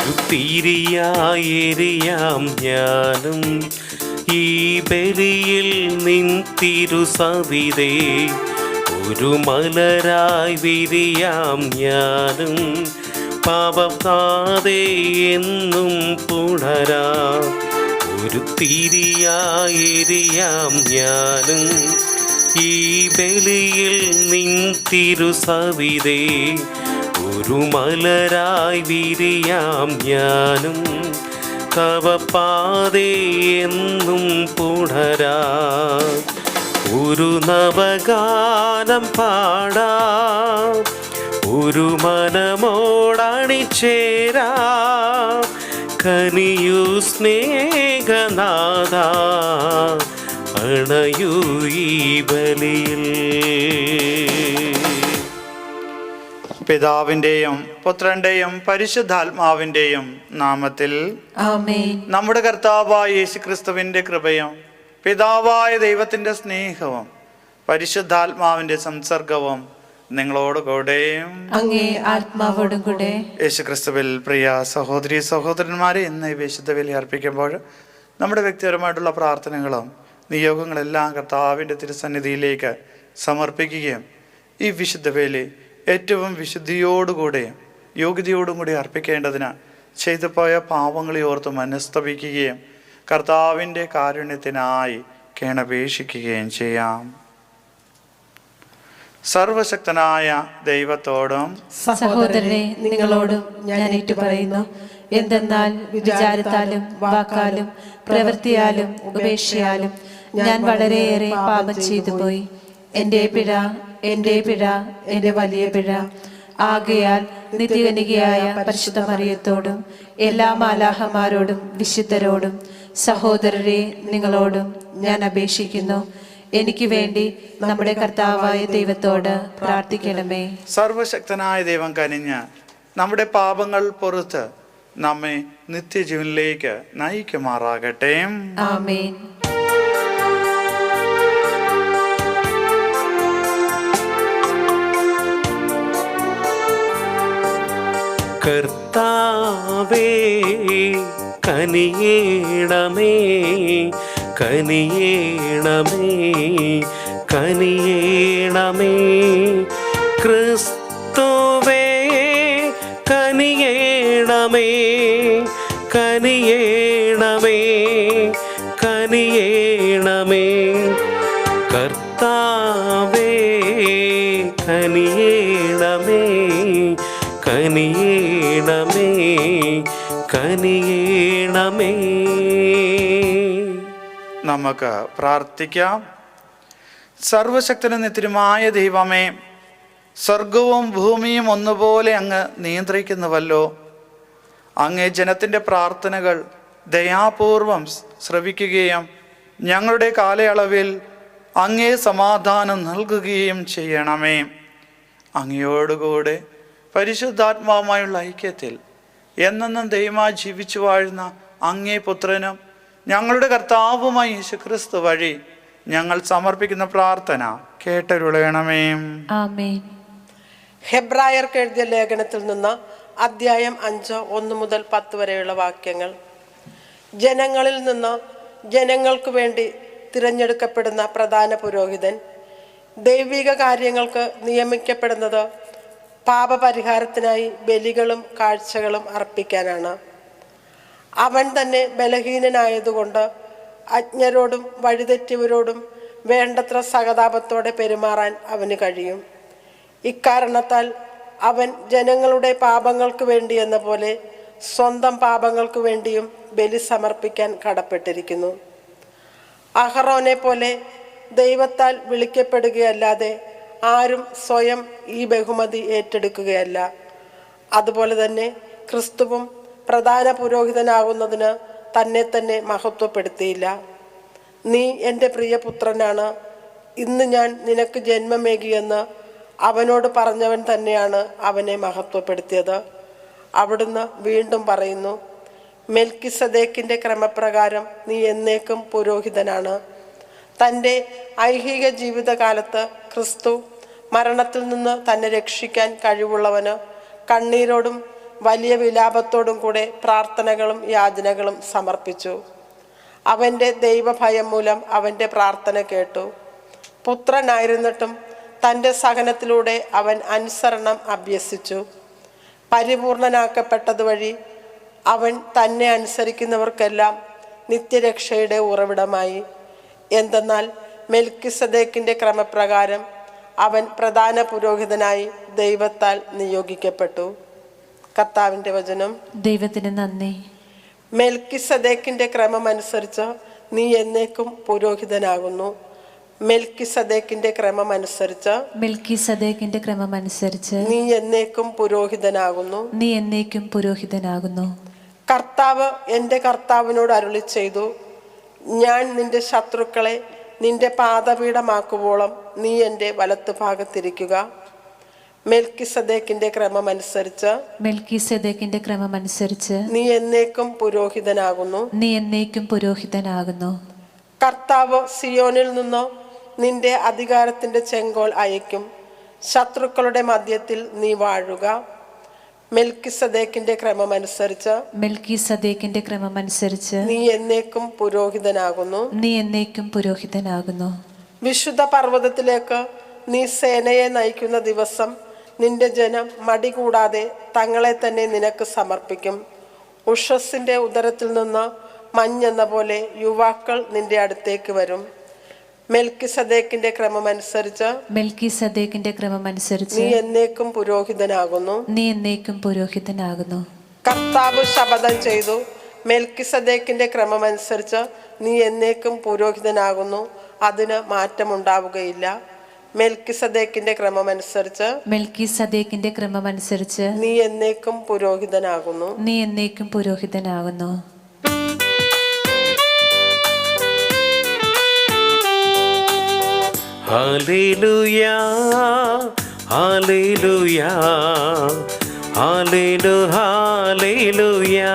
ഒരു തിരിയായെരിയാം ഞാനും ഈ ബലിയിൽ നിൻ തിരുസവിധേ. ഒരു മലരായി വിരിയാം ഞാനും പാപത്താതെ എന്നും പുണരാ. ഒരു തിരിയായെരിയാം ഞാനും ഈ ബലിയിൽ നിൻ തിരുസവിധേ. ഒരു മലരായി വിരിയാം ഞാനും തവപ്പാതെ എന്നും പുണരാ. ഒരു നവഗാനം പാടാം, ഒരു മനമോടണിചേരാ. കനിയൂ സ്നേഹനാഥ, അണയൂ ഈ ബലിയിൽ. പിതാവിൻ്റെയും പുത്രൻ്റെയും പരിശുദ്ധാത്മാവിൻ്റെയും നാമത്തിൽ ആമേൻ. നമ്മുടെ കർത്താവായ യേശുക്രിസ്തുവിൻ്റെ കൃപയും പിതാവായ ദൈവത്തിൻ്റെ സ്നേഹവും പരിശുദ്ധാത്മാവിൻ്റെ സംസർഗവും നിങ്ങളോട് കൂടെയും അങ്ങേ ആത്മാവോടും കൂടെ. യേശുക്രിസ്തുവിൽ പ്രിയ സഹോദരി സഹോദരന്മാരെ, ഇന്ന് ഈ വിശുദ്ധ ബലി അർപ്പിക്കുമ്പോൾ നമ്മുടെ വ്യക്തിപരമായിട്ടുള്ള പ്രാർത്ഥനകളും നിയോഗങ്ങളെല്ലാം കർത്താവിൻ്റെ തിരുസന്നിധിയിലേക്ക് സമർപ്പിക്കുകയും ഈ വിശുദ്ധ ബലി ഏറ്റവും വിശുദ്ധിയോടുകൂടെയും യോഗ്യതയോടും കൂടി അർപ്പിക്കേണ്ടതിന് ചെയ്തു പോയ പാവങ്ങളെ ഓർത്ത് മനസ്തപിക്കുകയും കർത്താവിൻ്റെ കാരുണ്യത്തിനായി കേണപേക്ഷിക്കുകയും ചെയ്യാം. സർവശക്തനായ ദൈവത്തോടും സഹോദരരെ നിങ്ങളോടും ഞാൻ ഏറ്റുപറയുന്നു. എന്തെന്നാൽ വിചാരത്താലും വാക്കാലും പ്രവൃത്തിയാലും ഉപേക്ഷയാലും ഞാൻ വളരെയേറെ പാപം ചെയ്തു പോയി. എൻ്റെ പിഴ, എൻ്റെ പിഴ, എൻ്റെ വലിയ പിഴ. ആകയാൽ നിത്യകന്യകയായ പരിശുദ്ധ മറിയത്തോടും എല്ലാ മാലാഹമാരോടും വിശുദ്ധരോടും സഹോദരരെ നിങ്ങളോടും ഞാൻ അപേക്ഷിക്കുന്നു, എനിക്ക് വേണ്ടി നമ്മുടെ കർത്താവായ ദൈവത്തോട് പ്രാർത്ഥിക്കണമേ. സർവശക്തനായ ദൈവം കനിഞ്ഞ് നമ്മുടെ പാപങ്ങൾ പുറത്ത് നമ്മെ നിത്യജീവനിലേക്ക് നയിക്കുമാറാകട്ടെ. ആമേൻ. കർത്താവേ കനിയേണമേ, കനിയേണമേ, കനിയേണമേ. ക്രിസ്തുവേ കനിയേണമേ, കനിയേണമേ, കനിയേണമേ. കർത്താവേ കനിയേണമേ, കനിയേണമേ, കനിയേണമേ. നമുക്ക് പ്രാർത്ഥിക്കാം. സർവശക്തനും നിത്യനുമായ ദൈവമേ, സ്വർഗവും ഭൂമിയും ഒന്നുപോലെ അങ്ങ് നിയന്ത്രിക്കുന്നുവല്ലോ. അങ്ങേ ജനത്തിൻ്റെ പ്രാർത്ഥനകൾ ദയാപൂർവം ശ്രവിക്കുകയും ഞങ്ങളുടെ കാലയളവിൽ അങ്ങേ സമാധാനം നൽകുകയും ചെയ്യണമേ. അങ്ങയോടുകൂടെ പരിശുദ്ധാത്മാവുമായുള്ള ഐക്യത്തിൽ എന്നെന്നും ദൈവമായി ജീവിച്ചു വാഴുന്ന അങ്ങേ പുത്രനും ഞങ്ങളുടെ കർത്താവുമായ യേശുക്രിസ്തു വഴി ഞങ്ങൾ സമർപ്പിക്കുന്ന പ്രാർത്ഥന കേട്ടരുളയണമേ. ആമേൻ. ഹെബ്രായർക്ക് എഴുതിയ ലേഖനത്തിൽ നിന്ന് അധ്യായം 5 1 മുതൽ 10 വരെയുള്ള വാക്യങ്ങൾ. ജനങ്ങളിൽ നിന്ന് ജനങ്ങൾക്ക് വേണ്ടി തിരഞ്ഞെടുക്കപ്പെടുന്ന പ്രധാന പുരോഹിതൻ ദൈവിക കാര്യങ്ങൾക്ക് നിയമിക്കപ്പെടുന്നത് പാപപരിഹാരത്തിനായി ബലികളും കാഴ്ചകളും അർപ്പിക്കാനാണ്. അവൻ തന്നെ ബലഹീനനായതുകൊണ്ട് അജ്ഞരോടും വഴിതെറ്റിയവരോടും വേണ്ടത്ര സഹതാപത്തോടെ പെരുമാറാൻ അവന് കഴിയും. ഇക്കാരണത്താൽ അവൻ ജനങ്ങളുടെ പാപങ്ങൾക്ക് വേണ്ടി എന്ന പോലെ സ്വന്തം പാപങ്ങൾക്ക് വേണ്ടിയും ബലി സമർപ്പിക്കാൻ കടപ്പെട്ടിരിക്കുന്നു. അഹറോനെ പോലെ ദൈവത്താൽ വിളിക്കപ്പെടുകയല്ലാതെ ആരും സ്വയം ഈ ബഹുമതി ഏറ്റെടുക്കുകയല്ല. അതുപോലെ തന്നെ ക്രിസ്തുവും പ്രധാന പുരോഹിതനാകുന്നതിന് തന്നെ തന്നെ മഹത്വപ്പെടുത്തിയില്ല. നീ എൻ്റെ പ്രിയപുത്രനാണ്, ഇന്ന് ഞാൻ നിനക്ക് ജന്മമേകിയെന്ന് അവനോട് പറഞ്ഞവൻ തന്നെയാണ് അവനെ മഹത്വപ്പെടുത്തിയത്. അവിടുന്ന് വീണ്ടും പറയുന്നു, മെൽക്കിസദേക്കിൻ്റെ ക്രമപ്രകാരം നീ എന്നേക്കും പുരോഹിതനാണ്. തൻ്റെ ഐഹിക ജീവിതകാലത്ത് ക്രിസ്തു മരണത്തിൽ നിന്ന് തന്നെ രക്ഷിക്കാൻ കഴിവുള്ളവന് കണ്ണീരോടും വലിയ വിലാപത്തോടും കൂടെ പ്രാർത്ഥനകളും യാചനകളും സമർപ്പിച്ചു. അവൻ്റെ ദൈവഭയം മൂലം അവൻ്റെ പ്രാർത്ഥന കേട്ടു. പുത്രനായിരുന്നിട്ടും തൻ്റെ സഹനത്തിലൂടെ അവൻ അനുസരണം അഭ്യസിച്ചു. പരിപൂർണനാക്കപ്പെട്ടതുവഴി അവൻ തന്നെ അനുസരിക്കുന്നവർക്കെല്ലാം നിത്യരക്ഷയുടെ ഉറവിടമായി. എന്തെന്നാൽ മെൽക്കിസദേക്കിൻ്റെ ക്രമപ്രകാരം അവൻ പ്രധാന പുരോഹിതനായി ദൈവത്താൽ നിയോഗിക്കപ്പെട്ടു. കർത്താവിൻ്റെ വചനം. ദൈവത്തിന് നന്ദി. മെൽക്കിസദേക്കിൻ്റെ ക്രമമനുസരിച്ച് നീ എന്നേക്കും പുരോഹിതനാകുന്നു. മെൽക്കിസദേക്കിൻ്റെ ക്രമമനുസരിച്ച് മെൽക്കിസദേക്കിന്റെ ക്രമമനുസരിച്ച് നീ എന്നേക്കും പുരോഹിതനാകുന്നു. നീ എന്നേക്കും പുരോഹിതനാകുന്നു. കർത്താവ് എൻ്റെ കർത്താവിനോട് അരുളി ചെയ്തു, ഞാൻ നിന്റെ ശത്രുക്കളെ നിന്റെ പാദപീഠമാക്കുവോളം നീ എൻ്റെ വലത്ത് ഭാഗത്തിരിക്കുക. മെൽക്കിസദേക്കിന്റെ ക്രമമനുസരിച്ച് മെൽക്കിസദേക്കിന്റെ ക്രമമനുസരിച്ച് നീ എന്നേക്കും പുരോഹിതനാകുന്നു. നീ എന്നേക്കും പുരോഹിതനാകുന്നു. കർത്താവ് സിയോനിൽ നിന്നോ നിന്റെ അധികാരത്തിന്റെ ചെങ്കോൽ അയക്കും. ശത്രുക്കളുടെ മധ്യത്തിൽ നീ വാഴുക. മെൽക്കിസദേക്കിന്റെ ക്രമമനുസരിച്ച് മെൽക്കിസദേക്കിന്റെ ക്രമമനുസരിച്ച് നീ എന്നേക്കും പുരോഹിതനാകുന്നു. നീ എന്നേക്കും പുരോഹിതനാകുന്നു. വിശുദ്ധ പർവ്വതത്തിലേക്ക് നീ സേനയെ നയിക്കുന്ന ദിവസം നിന്റെ ജനം മടി കൂടാതെ തങ്ങളെ തന്നെ നിനക്ക് സമർപ്പിക്കും. ഉഷസ്സിന്റെ ഉദരത്തിൽ നിന്ന് മഞ്ഞെന്ന പോലെ യുവാക്കൾ നിന്റെ അടുത്തേക്ക് വരും. മെൽക്കിസദേക്കിന്റെ ക്രമമനുസരിച്ച് മെൽക്കിസദേക്കിന്റെ ക്രമമനുസരിച്ച് നീ എന്നേക്കും പുരോഹിതനാകുന്നു. നീ എന്നേക്കും പുരോഹിതനാകുന്നു. കർത്താവ് ശപഥം ചെയ്തു, മെൽക്കിസദേക്കിന്റെ ക്രമമനുസരിച്ച് നീ എന്നേക്കും പുരോഹിതനാകുന്നു, അതിന് മാറ്റമുണ്ടാവുകയില്ല. മെൽക്കിസദേക്കിന്റെ ക്രമമനുസരിച്ച് മെൽക്കിസദേക്കിന്റെ ക്രമമനുസരിച്ച് നീ എന്നേക്കും പുരോഹിതനാകുന്നു. നീ എന്നേക്കും പുരോഹിതനാകുന്നു. ഹല്ലേലൂയാ ഹല്ലേലൂയാ ഹല്ലേലൂയാ.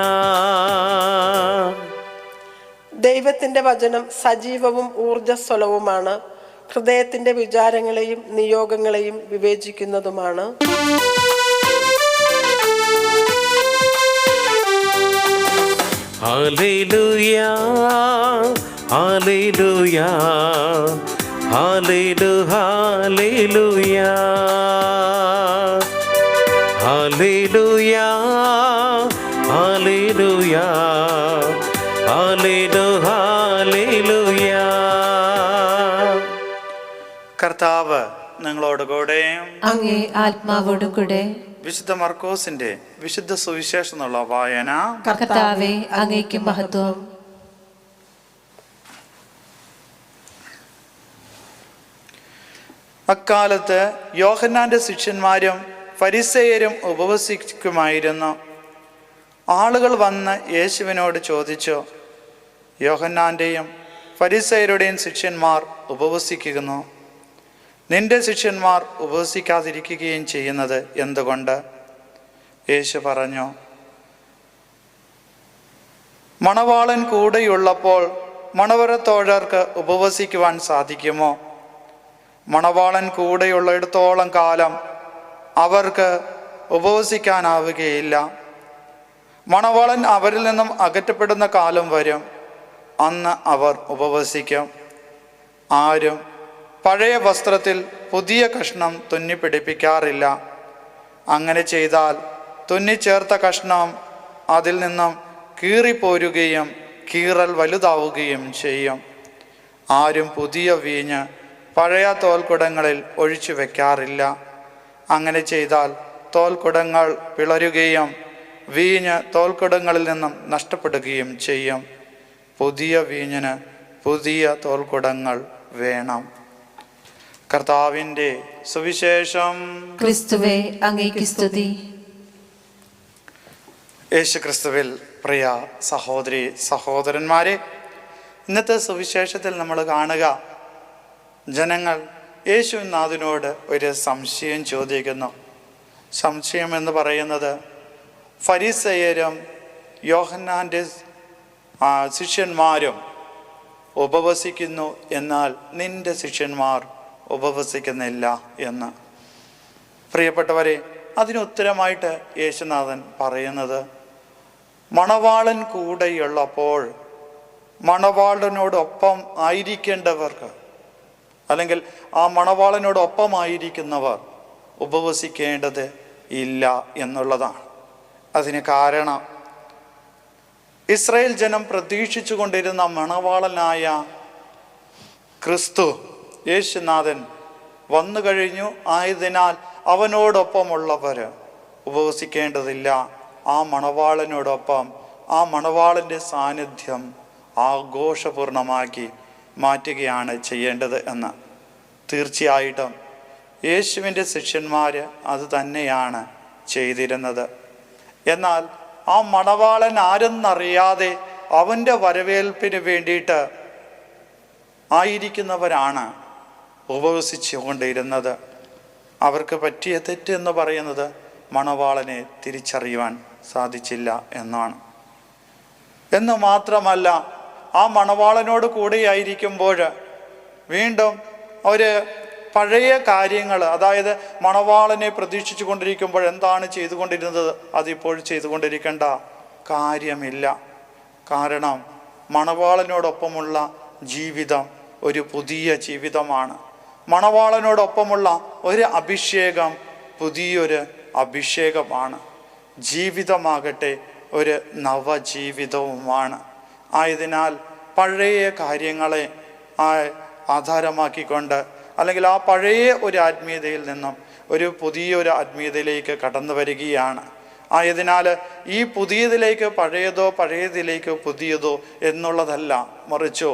ദൈവത്തിന്റെ വചനം സജീവവും ഊർജ്ജസ്വലവുമാണ്, ഹൃദയത്തിന്റെ വിചാരങ്ങളെയും നിയോഗങ്ങളെയും വിവേചിക്കുന്നതുമാണ്. ഹല്ലേലൂയാ ഹല്ലേലൂയാ ഹല്ലേലൂയാ ഹല്ലേലൂയാ ഹല്ലേലൂയാ ഹല്ലേലൂയാ. കർത്താവ് നിങ്ങളോട് കൂടെ. അങ്ങേ ആത്മാവോടും കൂടെ. വിശുദ്ധ മർക്കോസിന്റെ വിശുദ്ധ സുവിശേഷം എന്നുള്ള വായന. കർത്താവേ, അങ്ങേക്ക് മഹത്വം. അക്കാലത്ത് യോഹന്നാന്റെ ശിഷ്യന്മാരും ഫരിസേയരും ഉപവസിക്കുമായിരുന്നു. ആളുകൾ വന്ന് യേശുവിനോട് ചോദിച്ചു, യോഹന്നാന്റെയും ഫരിസേയരുടെയും ശിഷ്യന്മാർ ഉപവസിക്കുന്നു, നിന്റെ ശിഷ്യന്മാർ ഉപവസിക്കാതിരിക്കുകയും ചെയ്യുന്നത് എന്തുകൊണ്ട്? യേശു പറഞ്ഞു, മണവാളൻ കൂടെയുള്ളപ്പോൾ മണവറത്തോഴർക്ക് ഉപവസിക്കുവാൻ സാധിക്കുമോ? മണവാളൻ കൂടെയുള്ളിടത്തോളം കാലം അവർക്ക് ഉപവസിക്കാനാവുകയില്ല. മണവാളൻ അവരിൽ നിന്നും അകറ്റപ്പെടുന്ന കാലം വരും, അന്ന് അവർ ഉപവസിക്കും. ആരും പഴയ വസ്ത്രത്തിൽ പുതിയ കഷ്ണം തുന്നിപ്പിടിപ്പിക്കാറില്ല. അങ്ങനെ ചെയ്താൽ തുന്നിച്ചേർത്ത കഷ്ണം അതിൽ നിന്നും കീറിപ്പോരുകയും കീറൽ വലുതാവുകയും ചെയ്യും. ആരും പുതിയ വീഞ്ഞ് പഴയ തോൽക്കുടങ്ങളിൽ ഒഴിച്ചു വെക്കാറില്ല. അങ്ങനെ ചെയ്താൽ തോൽക്കുടങ്ങൾ പിളരുകയും വീഞ്ഞ് തോൽക്കുടങ്ങളിൽ നിന്നും നഷ്ടപ്പെടുകയും ചെയ്യും. പുതിയ വീഞ്ഞിന് പുതിയ തോൽക്കുടങ്ങൾ വേണം. കർത്താവിൻ്റെ സുവിശേഷം. ക്രിസ്തുവേ, അങ്ങേക്ക് സ്തുതി. യേശു ക്രിസ്തുവിൽ പ്രിയ സഹോദരി സഹോദരന്മാരെ, ഇന്നത്തെ സുവിശേഷത്തിൽ നമ്മൾ കാണുക, ജനങ്ങൾ യേശുനാഥനോട് ഒരു സംശയം ചോദിക്കുന്നു. സംശയം എന്ന് പറയുന്നത്, ഫരിസേയരും യോഹന്നാൻ്റെ ശിഷ്യന്മാരും ഉപവസിക്കുന്നു, എന്നാൽ നിന്റെ ശിഷ്യന്മാർ ഉപവസിക്കുന്നില്ല എന്ന്. പ്രിയപ്പെട്ടവരെ, അതിനുത്തരമായിട്ട് യേശുനാഥൻ പറയുന്നത്, മണവാളൻ കൂടെയുള്ളപ്പോൾ മണവാളനോടൊപ്പം ആയിരിക്കേണ്ടവർക്ക്, അല്ലെങ്കിൽ ആ മണവാളനോടൊപ്പമായിരിക്കുന്നവർ ഉപവസിക്കേണ്ടത് ഇല്ല എന്നുള്ളതാണ്. അതിന് കാരണം ഇസ്രായേൽ ജനം പ്രതീക്ഷിച്ചു കൊണ്ടിരുന്ന മണവാളനായ ക്രിസ്തു യേശുനാഥൻ വന്നു കഴിഞ്ഞു. ആയതിനാൽ അവനോടൊപ്പമുള്ളവർ ഉപവസിക്കേണ്ടതില്ല. ആ മണവാളനോടൊപ്പം ആ മണവാളൻ്റെ സാന്നിധ്യം ആഘോഷപൂർണമാക്കി മാറ്റുകയാണ് ചെയ്യേണ്ടത് എന്ന്. തീർച്ചയായിട്ടും യേശുവിൻ്റെ ശിഷ്യന്മാർ അത് തന്നെയാണ് ചെയ്തിരുന്നത്. എന്നാൽ ആ മണവാളൻ ആരെന്നറിയാതെ അവൻ്റെ വരവേൽപ്പിന് വേണ്ടിയിട്ട് ആയിരിക്കുന്നവരാണ് ഉപവസിച്ചു കൊണ്ടിരുന്നത്. അവർക്ക് പറ്റിയ തെറ്റ് എന്ന് പറയുന്നത് മണവാളനെ തിരിച്ചറിയുവാൻ സാധിച്ചില്ല എന്നാണ്. എന്ന് മാത്രമല്ല, ആ മണവാളനോട് കൂടെയായിരിക്കുമ്പോൾ വീണ്ടും അവർ പഴയ കാര്യങ്ങൾ, അതായത് മണവാളനെ പ്രതീക്ഷിച്ചു കൊണ്ടിരിക്കുമ്പോൾ എന്താണ് ചെയ്തുകൊണ്ടിരുന്നത് അതിപ്പോൾ ചെയ്തുകൊണ്ടിരിക്കേണ്ട കാര്യമില്ല. കാരണം മണവാളനോടൊപ്പമുള്ള ജീവിതം ഒരു പുതിയ ജീവിതമാണ്. മണവാളനോടൊപ്പമുള്ള ഒരു അഭിഷേകം പുതിയൊരു അഭിഷേകമാണ്. ജീവിതമാകട്ടെ ഒരു നവജീവിതവുമാണ്. ആയതിനാൽ പഴയ കാര്യങ്ങളെ ആധാരമാക്കിക്കൊണ്ട്, അല്ലെങ്കിൽ ആ പഴയ ഒരു ആത്മീയതയിൽ നിന്നും ഒരു പുതിയൊരു ആത്മീയതയിലേക്ക് കടന്നു വരികയാണ്. ആയതിനാൽ ഈ പുതിയതിലേക്ക് പഴയതോ പഴയതിലേക്ക് പുതിയതോ എന്നുള്ളതല്ല, മറിച്ചോ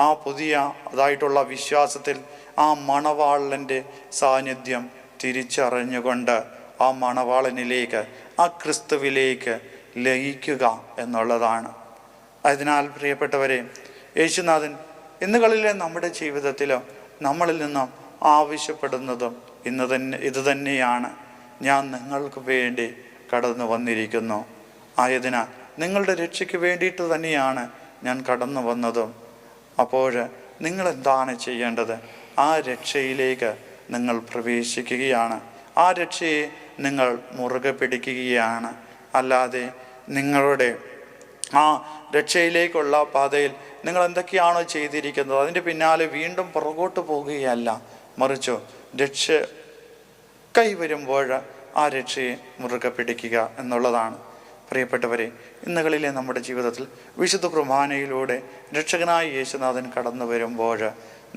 ആ പുതിയ അതായിട്ടുള്ള വിശ്വാസത്തിൽ ആ മണവാളൻ്റെ സാന്നിധ്യം തിരിച്ചറിഞ്ഞുകൊണ്ട് ആ മണവാളനിലേക്ക്, ആ ക്രിസ്തുവിലേക്ക് ലയിക്കുക എന്നുള്ളതാണ്. അതിനാൽ പ്രിയപ്പെട്ടവരെ, യേശുനാഥൻ ഇന്നുകളിലെ നമ്മുടെ ജീവിതത്തിൽ നമ്മളിൽ നിന്നും ആവശ്യപ്പെടുന്നതും ഇത് തന്നെയാണ്. ഞാൻ നിങ്ങൾക്ക് വേണ്ടി കടന്നു വന്നിരിക്കുന്നു. ആയതിനാൽ നിങ്ങളുടെ രക്ഷയ്ക്ക് വേണ്ടിയിട്ട് തന്നെയാണ് ഞാൻ കടന്നു വന്നതും. അപ്പോൾ നിങ്ങളെന്താണ് ചെയ്യേണ്ടത്? ആ രക്ഷയിലേക്ക് നിങ്ങൾ പ്രവേശിക്കുകയാണ്. ആ രക്ഷയെ നിങ്ങൾ മുറുകെ പിടിക്കുകയാണ്. അല്ലാതെ നിങ്ങളുടെ ആ രക്ഷയിലേക്കുള്ള പാതയിൽ നിങ്ങൾ എന്തൊക്കെയാണോ ചെയ്തിരിക്കുന്നത് അതിൻ്റെ പിന്നാലെ വീണ്ടും പുറകോട്ട് പോകുകയല്ല, മറിച്ചോ രക്ഷ കൈവരുമ്പോൾ ആ രക്ഷയെ മുറുകെ പിടിക്കുക എന്നുള്ളതാണ്. പ്രിയപ്പെട്ടവരെ, ഇന്നുകളിലെ നമ്മുടെ ജീവിതത്തിൽ വിശുദ്ധ കുർബാനയിലൂടെ രക്ഷകനായ യേശുനാഥൻ കടന്നു വരുമ്പോൾ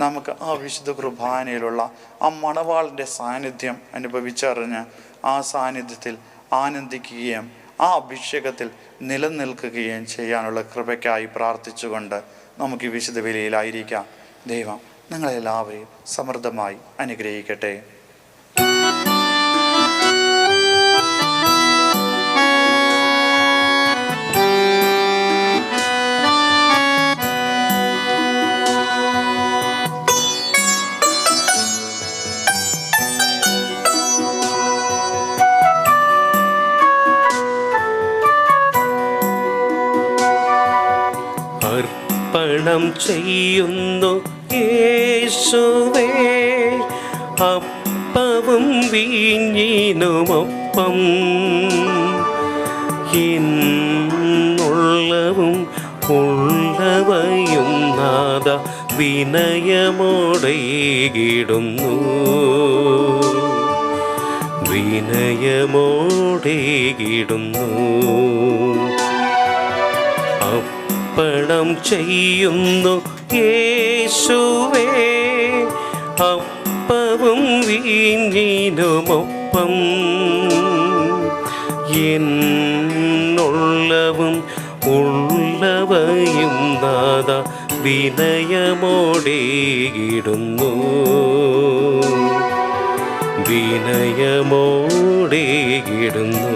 നമുക്ക് ആ വിശുദ്ധ കുർബാനയിലുള്ള ആ മണവാളൻ്റെ സാന്നിധ്യം അനുഭവിച്ചറിഞ്ഞ് ആ സാന്നിധ്യത്തിൽ ആനന്ദിക്കുകയും ആ അഭിഷേകത്തിൽ നിലനിൽക്കുകയും ചെയ്യാനുള്ള കൃപയ്ക്കായി പ്രാർത്ഥിച്ചുകൊണ്ട് നമുക്ക് ഈ വിശുദ്ധ ബലിയിലായിരിക്കാം. ദൈവം നിങ്ങളെല്ലാവരെയും സമൃദ്ധമായി അനുഗ്രഹിക്കട്ടെ. അർപ്പണം ചെയ്യുന്നു യേശുവേ, അപ്പവും വീഞ്ഞിനുമൊപ്പം ഇന്നുള്ളവും ഉള്ളവയും നാദ വിനയമോടെയിടുന്നു, വിനയമോടെയിടുന്നു. അർപ്പണം ചെയ്യുന്നു യേശുവേ, അപ്പവും വീഞ്ഞിനുമൊപ്പം എന്നുള്ളവും ഉള്ളവയും നാദ വിനയമോടെയിടുന്നു, വിനയമോടെയിടുന്നു.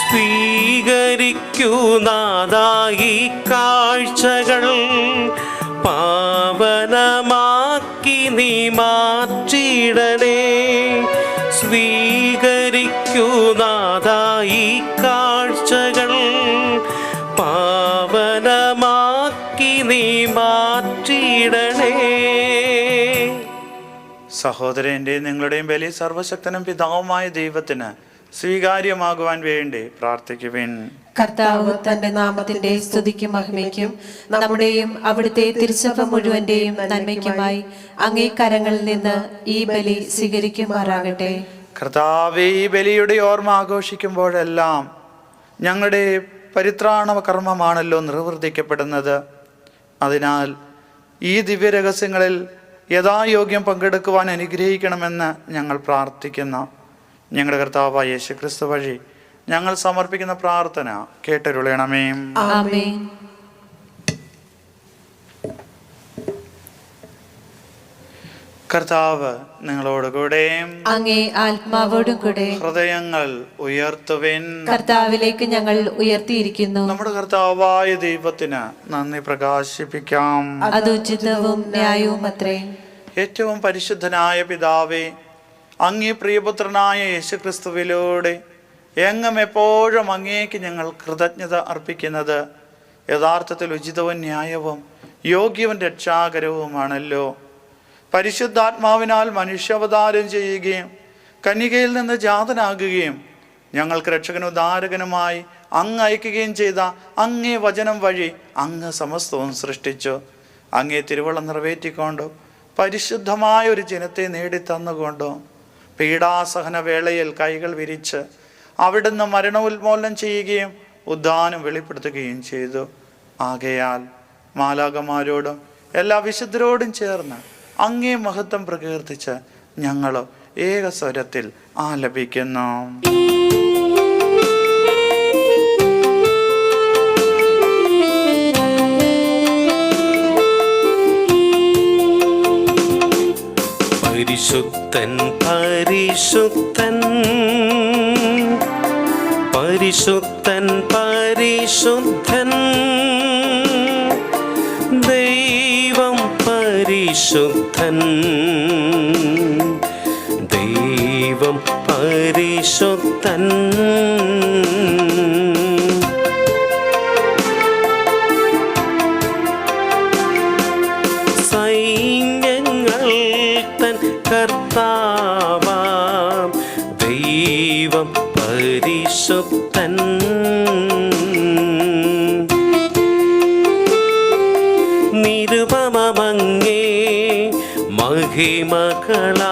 സ്വീകരിക്കൂ നാഥായി കാഴ്ചകൾ, പാവനമാക്കി നീ മാറ്റിടണേ. സ്വീകരിക്കൂ നാഥായി കാഴ്ചകൾ, പാവനമാക്കി നീ മാറ്റിടണേ. സഹോദരൻ്റെയും നിങ്ങളുടെയും ബലി സർവശക്തനും പിതാവുമായ ദൈവത്തിന് സ്വീകാര്യമാകുവാൻ വേണ്ടി പ്രാർത്ഥിക്കുവിൻ. കർത്താവ് തന്റെ നാമത്തിന്റെ സ്തുതിക്കും മഹിമയ്ക്കും നമ്മുടെയും അവിടുത്തെ തിരുസഭ മുഴുവന്റെയും നന്മയ്ക്കുമായി അങ്ങേ കരങ്ങളിൽ നിന്ന് ഈ ബലി സ്വീകരിക്കുമാറാകട്ടെ. കർത്താവേ, ഈ ബലിയുടെ ഓർമ്മ ആഘോഷിക്കുമ്പോഴെല്ലാം ഞങ്ങളുടെ പരിത്രാണ കർമ്മമാണല്ലോ നിർവർത്തിക്കപ്പെടുന്നത്. അതിനാൽ ഈ ദിവ്യരഹസ്യങ്ങളിൽ യഥായോഗ്യം പങ്കെടുക്കുവാൻ അനുഗ്രഹിക്കണമെന്ന് ഞങ്ങൾ പ്രാർത്ഥിക്കുന്നു. ഞങ്ങളുടെ കർത്താവായ യേശുക്രിസ്തു വഴി ഞങ്ങൾ സമർപ്പിക്കുന്ന പ്രാർത്ഥന കേട്ടരുളണമേ. ആമേൻ. കർത്താവ് നിങ്ങളോടുകൂടെ അങ്ങേ ആത്മാവോടും കൂടെ ഹൃദയങ്ങൾ ഉയർത്തുവിൻ. കർത്താവിലേക്ക് ഞങ്ങൾ ഉയർത്തിയിരിക്കുന്നു. നമ്മുടെ കർത്താവായ ദൈവത്തിന് നന്ദി പ്രകാശിപ്പിക്കാം. അത് ഉചിതവും ന്യായവും അത്രേ. ഏറ്റവും പരിശുദ്ധനായ പിതാവേ, അങ്ങേ പ്രിയപുത്രനായ യേശുക്രിസ്തുവിലൂടെ എങ്ങും എപ്പോഴും അങ്ങേക്ക് ഞങ്ങൾ കൃതജ്ഞത അർപ്പിക്കുന്നത് യഥാർത്ഥത്തിൽ ഉചിതവും ന്യായവും യോഗ്യവും രക്ഷാകരവുമാണല്ലോ. പരിശുദ്ധാത്മാവിനാൽ മനുഷ്യാവതാരം ചെയ്യുകയും കന്യകയിൽ നിന്ന് ജാതനാകുകയും ഞങ്ങൾക്ക് രക്ഷകനും ഉദ്ധാരകനുമായി അങ്ങ് അയക്കുകയും ചെയ്ത അങ്ങേ വചനം വഴി അങ്ങ് സമസ്തവും സൃഷ്ടിച്ചു. അങ്ങേ തിരുവള്ളം നിറവേറ്റിക്കൊണ്ടോ പരിശുദ്ധമായ ഒരു ജനത്തെ നേടിത്തന്നുകൊണ്ടോ പീഡാസഹന വേളയിൽ കൈകൾ വിരിച്ച് അവിടുന്ന് മരണോന്മൂലനം ചെയ്യുകയും ഉദ്ധാനം വെളിപ്പെടുത്തുകയും ചെയ്തു. ആകയാൽ മാലാഖമാരോടും എല്ലാ വിശുദ്ധരോടും ചേർന്ന് അങ്ങേ മഹത്വം പ്രകീർത്തിച്ച് ഞങ്ങൾ ഏകസ്വരത്തിൽ ആലപിക്കുന്നു. പരിശുദ്ധൻ പരിശുദ്ധൻ പരിശുദ്ധൻ പരിശുദ്ധൻ ദൈവം പരിശുദ്ധൻ ദൈവം പരിശുദ്ധൻ സൈന്യങ്ങൾ തൻ കർത്താവാം ദൈവം പരിശുദ്ധൻ നിരുപമങ്ങേ മഹിമകളാൽ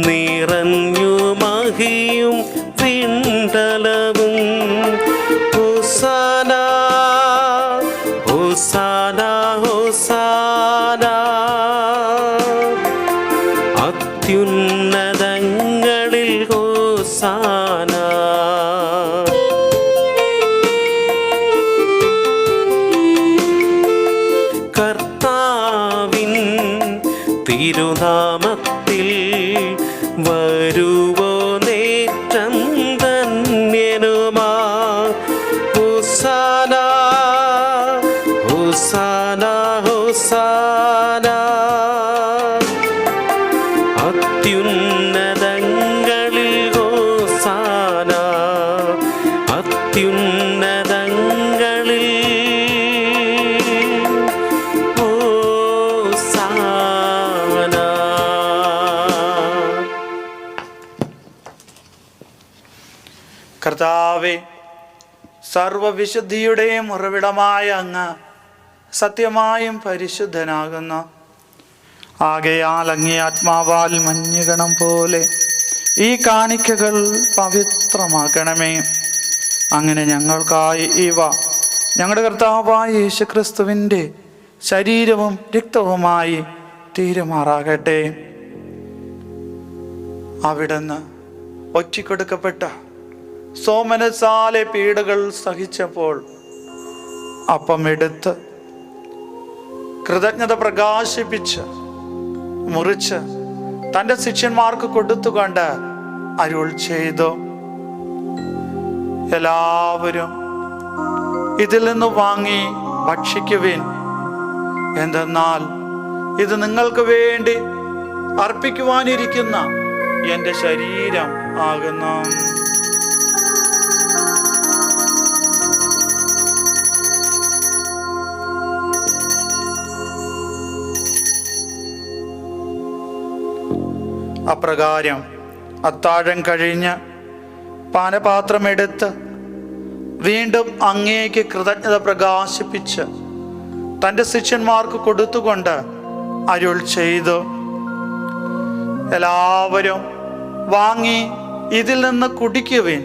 നിറഞ്ഞു മഹിയും വിണ്ടലവും ഹോസാന ഹോസാന ഹോസാന അത്യുന്നതങ്ങളിൽ ഹോസാന. കർത്താവിൻ തിരുനാമത്തിൽ വരുവോ നേറ്റം ധന്യനുമാ ഹോസാന ഹോസാന ഹോസാന അത്യുന്നതങ്ങളിൽ ഹോസാന അത്യുന്നതങ്ങളിൽ ഹോസാന. കർത്താവേ, സർവവിശുദ്ധിയുടെയും ഉറവിടമായ അങ്ങ് സത്യമായും പരിശുദ്ധനാകുന്നു. ആകയാൽ അങ്ങേ ആത്മാവാൽ മഞ്ഞുകണം പോലെ ഈ കാണിക്കകൾ പവിത്രമാക്കണമേ. അങ്ങനെ ഞങ്ങൾക്കായി ഇവ ഞങ്ങളുടെ കർത്താവായ യേശുക്രിസ്തുവിൻ്റെ ശരീരവും രക്തവുമായി തീരുമാറാകട്ടെ. അവിടുന്ന് ഒറ്റിക്കൊടുക്കപ്പെട്ട സോമനസാലെ പീഡകൾ സഹിച്ചപ്പോൾ അപ്പമെടുത്ത് കൃതജ്ഞത പ്രകാശിപ്പിച്ച് മുറിച്ച് തൻ്റെ ശിഷ്യന്മാർക്ക് കൊടുത്തുകൊണ്ട് അരുൾ ചെയ്തു, എല്ലാവരും ഇതിൽ നിന്ന് വാങ്ങി ഭക്ഷിക്കുവിൻ. എന്തെന്നാൽ ഇത് നിങ്ങൾക്ക് വേണ്ടി അർപ്പിക്കുവാനിരിക്കുന്ന എൻ്റെ ശരീരം ആകുന്നു. അപ്രകാരം അത്താഴം കഴിഞ്ഞ് പാനപാത്രമെടുത്ത് വീണ്ടും അങ്ങേക്ക് കൃതജ്ഞത പ്രകാശിപ്പിച്ച് തൻ്റെ ശിഷ്യന്മാർക്ക് കൊടുത്തുകൊണ്ട് അരുൾ ചെയ്തു, എല്ലാവരും വാങ്ങി ഇതിൽ നിന്ന് കുടിക്കുവിൻ.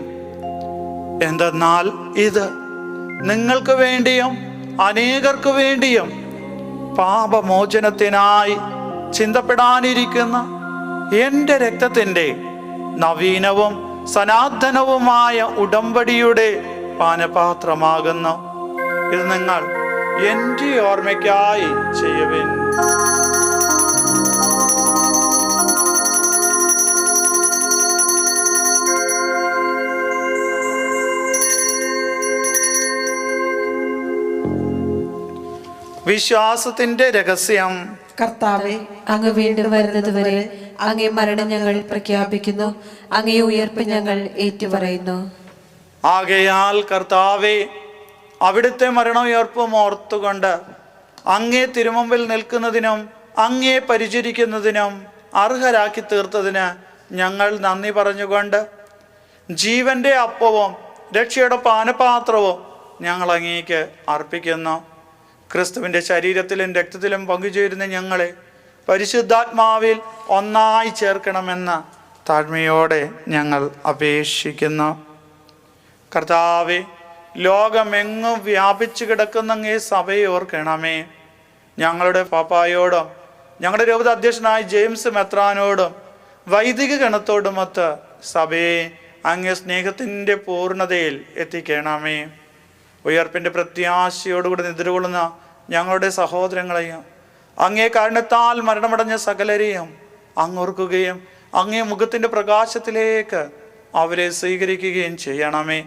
എന്തെന്നാൽ ഇത് നിങ്ങൾക്ക് വേണ്ടിയും അനേകർക്ക് വേണ്ടിയും പാപമോചനത്തിനായി ചിന്തപ്പെടാനിരിക്കുന്ന എൻ്റെ രക്തത്തിൻ്റെ നവീനവും സനാതനവുമായ ഉടമ്പടിയുടെ പാനപാത്രമാകുന്നു. ഇത് നിങ്ങൾ എൻ്റെ ഓർമ്മയ്ക്കായി ചെയ്യുവിൻ. വിശ്വാസത്തിന്റെ രഹസ്യം. കർത്താവേ, അങ്ങ് വീണ്ടും വരുന്നത് വരെ അങ്ങേ മരണം ഞങ്ങൾ പ്രഖ്യാപിക്കുന്നു, അങ്ങേ ഉയർപ്പ് ഞങ്ങൾ ഏറ്റുപറയുന്നു. ആകയാൽ കർത്താവേ, അവിടുത്തെ മരണോയർപ്പും ഓർത്തുകൊണ്ട് അങ്ങേ തിരുമുമ്പിൽ നിൽക്കുന്നതിനും അങ്ങേ പരിചരിക്കുന്നതിനും അർഹരാക്കി തീർത്തതിന് ഞങ്ങൾ നന്ദി പറഞ്ഞുകൊണ്ട് ജീവന്റെ അപ്പവും രക്ഷയുടെ പാനപാത്രവും ഞങ്ങൾ അങ്ങേക്ക് അർപ്പിക്കുന്നു. ക്രിസ്തുവിൻ്റെ ശരീരത്തിലും രക്തത്തിലും പങ്കുചേരുന്ന ഞങ്ങളെ പരിശുദ്ധാത്മാവിൽ ഒന്നായി ചേർക്കണമെന്ന് താഴ്മയോടെ ഞങ്ങൾ അപേക്ഷിക്കുന്നു. കർത്താവേ, ലോകമെങ്ങും വ്യാപിച്ചു കിടക്കുന്ന അങ്ങേ സഭയെ ഓർക്കണമേ. ഞങ്ങളുടെ പാപ്പായോടും ഞങ്ങളുടെ രൂപത അധ്യക്ഷനായ ജെയിംസ് മെത്രാനോടും വൈദിക ഗണത്തോടുമൊത്ത് സഭയെ അങ്ങേ സ്നേഹത്തിൻ്റെ പൂർണ്ണതയിൽ എത്തിക്കണമേ. ഉയർപ്പിൻ്റെ പ്രത്യാശയോടുകൂടി നിദ്രകൊള്ളുന്ന ഞങ്ങളുടെ സഹോദരങ്ങളെയും അങ്ങേ കാരണത്താൽ മരണമടഞ്ഞ സകലരെയും അങ്ങോർക്കുകയും അങ്ങേ മുഖത്തിൻ്റെ പ്രകാശത്തിലേക്ക് അവരെ സ്വീകരിക്കുകയും ചെയ്യണമേ.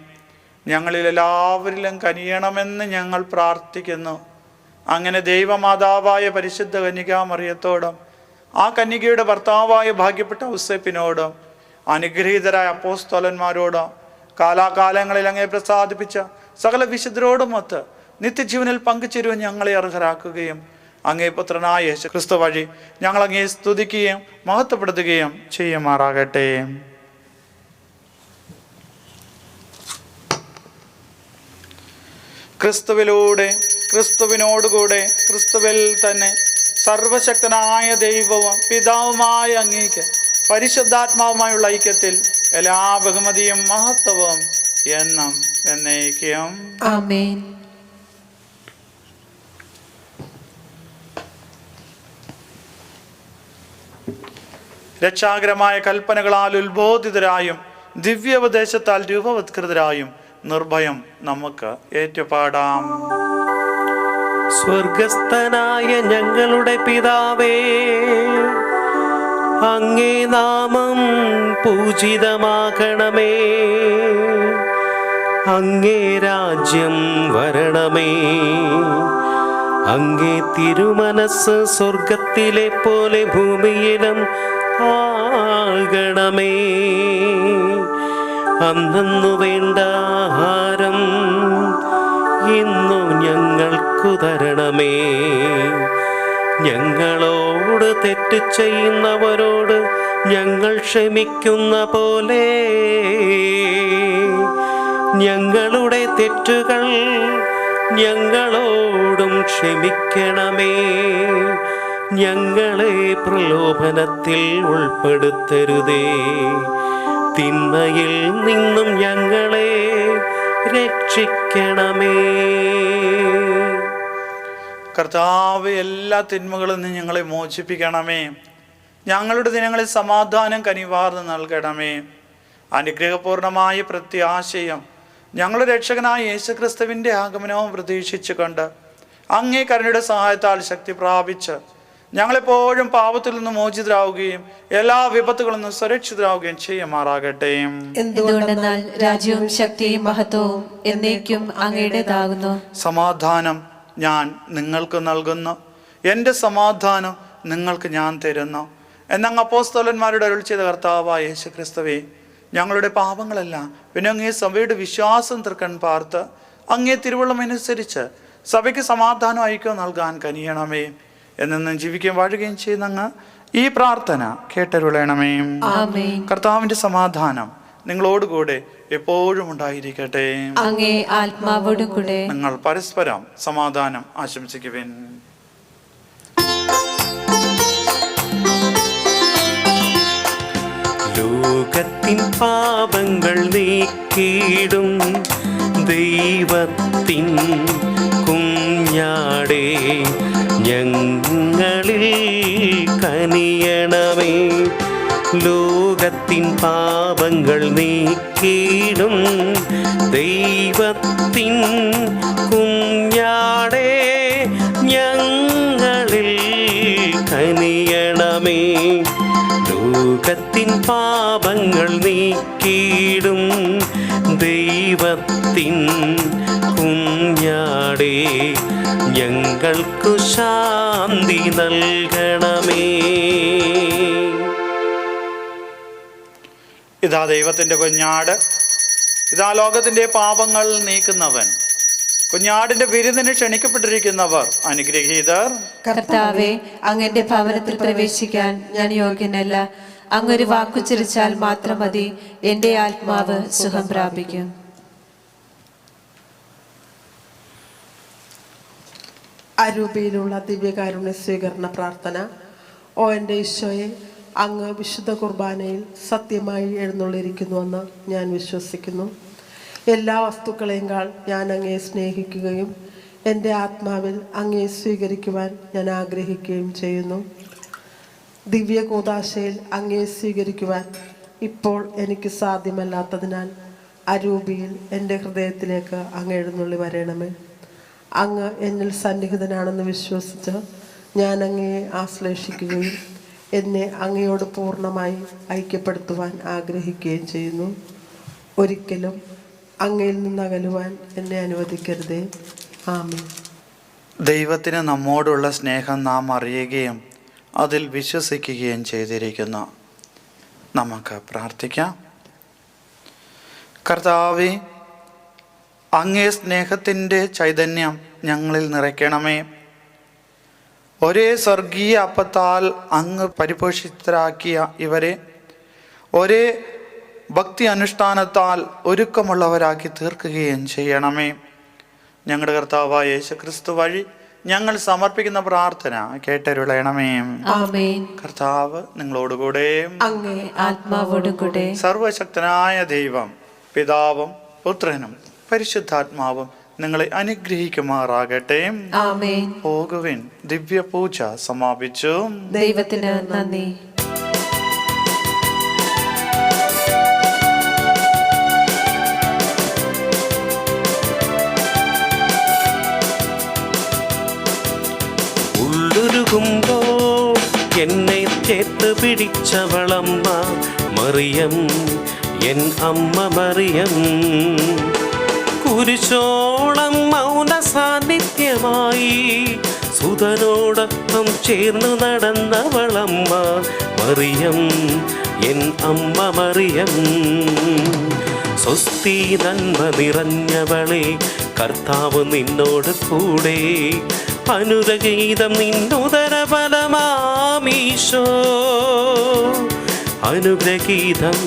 ഞങ്ങളിൽ എല്ലാവരിലും കനിയണമെന്ന് ഞങ്ങൾ പ്രാർത്ഥിക്കുന്നു. അങ്ങനെ ദൈവമാതാവായ പരിശുദ്ധ കന്യകാമറിയത്തോടും ആ കന്യകയുടെ ഭർത്താവായ ഭാഗ്യപ്പെട്ട ഔസേപ്പിനോടും അനുഗ്രഹീതരായ അപ്പോസ്തലന്മാരോടും കാലാകാലങ്ങളിൽ അങ്ങേ പ്രസാദിപ്പിച്ച സകല വിശുദ്ധരോടുമൊത്ത് നിത്യജീവനിൽ പങ്കുചേരുവാൻ ഞങ്ങളെ അർഹരാക്കുകയും അങ്ങേ പുത്രനായ യേശു ക്രിസ്തു വഴി ഞങ്ങൾ അങ്ങേ സ്തുതിക്കുകയും മഹത്വപ്പെടുത്തുകയും ചെയ്യുമാറാകട്ടെ. ക്രിസ്തുവിലൂടെ, ക്രിസ്തുവിനോടുകൂടെ, ക്രിസ്തുവിൽ തന്നെ സർവശക്തനായ ദൈവവും പിതാവുമായ അങ്ങേക്ക് പരിശുദ്ധാത്മാവുമായുള്ള ഐക്യത്തിൽ എല്ലാ ബഹുമതിയും മഹത്വവും എന്നും എന്നേക്കും ആമേൻ. രക്ഷാകരമായ കൽപ്പനകളാൽ ഉത്ബോധിതരായും ദിവ്യോപദേശത്താൽ രൂപവത്കൃതരായും നിർഭയം നമുക്ക് ഏറ്റുപാടാം. സ്വർഗസ്ഥനായ ഞങ്ങളുടെ പിതാവേ, അങ്ങേ നാമം പൂജിതമാകണമേ. അങ്ങേ രാജ്യം വരണമേ. അങ്ങേ തിരുമനസ് സ്വർഗത്തിലെ പോലെ ഭൂമിയിലും ആകണമേ. അന്നു വേണ്ട ആഹാരം ഇന്നു ഞങ്ങൾക്കു തരണമേ. ഞങ്ങളോട് തെറ്റ് ചെയ്യുന്നവരോട് ഞങ്ങൾ ക്ഷമിക്കുന്ന പോലെ ഞങ്ങളുടെ തെറ്റുകൾ ഞങ്ങളോടും ക്ഷമിക്കണമേ. ഞങ്ങളെ പ്രലോഭനത്തിൽ ഉൾപ്പെടുത്തരുതേ, തിന്മയിൽ നിന്നും ഞങ്ങളെ രക്ഷിക്കണമേ. കർത്താവ്, എല്ലാ തിന്മകളിൽ നിന്ന് ഞങ്ങളെ മോചിപ്പിക്കണമേ. ഞങ്ങളുടെ ദിനങ്ങളിൽ സമാധാനം കനിവാർന്ന് നൽകണമേ. അനുഗ്രഹപൂർണമായ പ്രത്യാശയും ഞങ്ങളുടെ രക്ഷകനായ യേശുക്രിസ്തുവിൻ്റെ ആഗമനവും പ്രതീക്ഷിച്ചുകൊണ്ട് അങ്ങേ കരുണയുടെ സഹായത്താൽ ശക്തി പ്രാപിച്ച് ഞങ്ങളെപ്പോഴും പാപത്തിൽ നിന്ന് മോചിതരാവുകയും എല്ലാ വിപത്തുകളിൽ നിന്നും സുരക്ഷിതരാവുകയും ചെയ്യുമാറാകട്ടെ. എന്തുകൊണ്ടെന്നാൽ രാജ്യവും ശക്തിയും മഹത്വവും എന്നേക്കും അങ്ങയുടേതാകുന്നു. സമാധാനം ഞാൻ നിങ്ങൾക്ക് നൽകുന്നു, എൻ്റെ സമാധാനം നിങ്ങൾക്ക് ഞാൻ തരുന്നു എന്നങ്ങ് അപ്പോസ്തലന്മാരുടെ അരുൾ ചെയ്ത കർത്താവായ യേശുക്രിസ്തുവേ, ഞങ്ങളുടെ പാപങ്ങളെല്ലാം പിന്നെ അങ്ങേ സഭയുടെ വിശ്വാസം തൃക്കൺ പാർത്ത് അങ്ങേ തിരുവള്ളമനുസരിച്ച് സഭയ്ക്ക് സമാധാനം ഐക്യം നൽകാൻ കനിയണമേ. എന്നെന്നും ജീവിക്കുകയും വാഴുകയും ചെയ്യുന്ന അങ്ങ് ഈ പ്രാർത്ഥന കേട്ടരുളണമേ. ആമേൻ. കർത്താവിന്റെ സമാധാനം നിങ്ങളോടുകൂടെ എപ്പോഴും ഉണ്ടായിരിക്കട്ടെ. അങ്ങേ ആത്മാവോടും കൂടെ. നിങ്ങൾ പരസ്പരം സമാധാനം ആശംസിക്കുവിൻ. ലോകത്തിൻ പാപങ്ങൾ നീക്കിയിടും ദൈവത്തിൻ കുഞ്ഞാടേ, ഞങ്ങളിൽ കനിയണമേ. ലോകത്തിൻ പാപങ്ങൾ നീക്കിയിടും ദൈവത്തിൻ കുഞ്ഞാടേ, ഞങ്ങളിൽ കനിയണമേ. ലോകത്തിൻ പാപങ്ങൾ നീക്കിയിടും ദൈവത്തിൻ കുഞ്ഞാടേ, ഞങ്ങൾക്കു ശാന്തി നൽകണമേ. ഇതാ ദൈവത്തിൻ്റെ കുഞ്ഞാട്, ഇതാ ലോകത്തിൻ്റെ പാപങ്ങൾ നീക്കുന്നവൻ. കുഞ്ഞാടിന്റെ വിരുന്നിന് ക്ഷണിക്കപ്പെട്ടിരിക്കുന്നവർ അനുഗ്രഹീതർ. കർത്താവേ, അങ്ങന്റെ ഭവനത്തിൽ പ്രവേശിക്കാൻ ഞാൻ യോഗ്യനല്ല. അങ്ങൊരു വാക്കുച്ചരിച്ചാൽ മാത്രം മതി, എന്റെ ആത്മാവ് സുഖം പ്രാപിക്കും. അരൂപിയിലുള്ള ദിവ്യകാരുണ്യ സ്വീകരണ പ്രാർത്ഥന. ഓ എൻ്റെ ഈശോയെ, അങ്ങ് വിശുദ്ധ കുർബാനയിൽ സത്യമായി എഴുന്നള്ളിരിക്കുന്നുവെന്ന് ഞാൻ വിശ്വസിക്കുന്നു. എല്ലാ വസ്തുക്കളെക്കാൾ ഞാൻ അങ്ങയെ സ്നേഹിക്കുകയും എൻ്റെ ആത്മാവിൽ അങ്ങയെ സ്വീകരിക്കുവാൻ ഞാൻ ആഗ്രഹിക്കുകയും ചെയ്യുന്നു. ദിവ്യ കൂദാശയിൽ അങ്ങയെ സ്വീകരിക്കുവാൻ ഇപ്പോൾ എനിക്ക് സാധ്യമല്ലാത്തതിനാൽ അരൂപിയിൽ എൻ്റെ ഹൃദയത്തിലേക്ക് അങ്ങ് എഴുന്നള്ളി വരണമേ. അങ്ങ് എന്നിൽ സന്നിഹിതനാണെന്ന് വിശ്വസിച്ച് ഞാൻ അങ്ങയെ ആശ്ലേഷിക്കുകയും എന്നെ അങ്ങയോട് പൂർണ്ണമായി ഐക്യപ്പെടുത്തുവാൻ ആഗ്രഹിക്കുകയും ചെയ്യുന്നു. ഒരിക്കലും അങ്ങയിൽ നിന്ന് അകലുവാൻ എന്നെ അനുവദിക്കരുതേ. ആമേൻ. ദൈവത്തിന് നമ്മോടുള്ള സ്നേഹം നാം അറിയുകയും അതിൽ വിശ്വസിക്കുകയും ചെയ്തിരിക്കുന്നു. നമുക്ക് പ്രാർത്ഥിക്കാം. കർത്താവേ, അങ്ങേ സ്നേഹത്തിൻ്റെ ചൈതന്യം ഞങ്ങളിൽ നിറയ്ക്കണമേ. ഒരേ സ്വർഗീയ അപ്പത്താൽ അങ്ങ് പരിപോഷിതരാക്കിയ ഇവരെ ഒരേ ഭക്തി അനുഷ്ഠാനത്താൽ ഒരുക്കമുള്ളവരാക്കി തീർക്കുകയും ചെയ്യണമേ. ഞങ്ങളുടെ കർത്താവായ യേശുക്രിസ്തു വഴി ഞങ്ങൾ സമർപ്പിക്കുന്ന പ്രാർത്ഥന കേട്ടരുളയണമേ. ആമേൻ. കർത്താവ് നിങ്ങളോടുകൂടെ. അങ്ങേ ആത്മാവോടും കൂടെ. സർവശക്തനായ ദൈവം പിതാവും പുത്രനും പരിശുദ്ധാത്മാവും നിങ്ങളെ അനുഗ്രഹിക്കുമാറാകട്ടെ. ആമേൻ. പോകുവിൻ. ദിവ്യ പൂജ സമാപിച്ചു. ദൈവത്തിന് നന്ദി. ഉള്ളുരുകുമ്പോൾ എന്നെ ചേർത്ത് പിടിച്ചവളമ്മ മറിയം, എൻ അമ്മ മറിയം. കുരിശോളം മൗന സാന്നിധ്യമായി സുതനോടൊപ്പം ചേർന്നു നടന്നവളമ്മ മറിയം, എൻ അമ്മ മറിയം. സ്വസ്തി നന്മ നിറഞ്ഞവളെ, കർത്താവ് നിന്നോട് കൂടെ. അനുഗ്രഹീതം നിന്നുദര ഫലമാമീശോ, അനുഗ്രഹീതം.